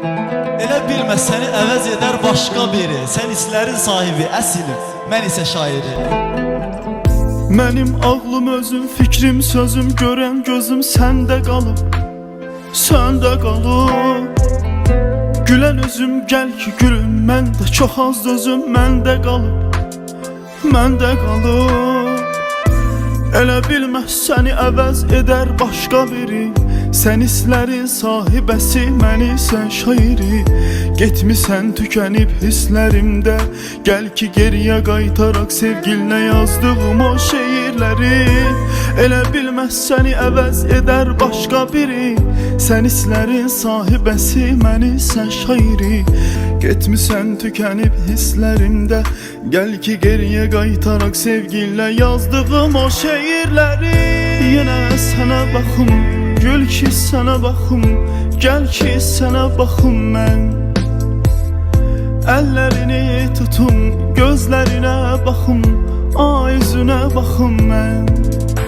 Elə bilmə səni əvəz edər başqa biri. Sən hisslərin sahibi əslim, mən isə şairi. Mənim ağlım özüm, fikrim, sözüm, görən gözüm səndə qalıb, səndə qalıb. Gülən üzüm, gəl ki gülüm, məndə çox az dözüm, məndə qalıb, məndə qalıb. Elə bilmə səni əvəz edər başqa biri. Sən hisslərin sahibəsi, mən isə şairi. Getmisən tükənib hisslərimdə, gəl ki geriyə qaytaraq sevgilinə yazdığım o şeirləri. Elə bilmə səni əvəz edər başqa biri. Sən hisslərin sahibəsi, mən isə şairi. Getmisən tükənib hisslərimdə, gəl ki geriyə qaytaraq sevgilinə yazdığım o şeirləri. Yenə sənə baxım, gül ki sənə baxım, gəl ki sənə baxım mən. Əllərini tutum, gözlərinə baxım, ay üzünə baxım mən.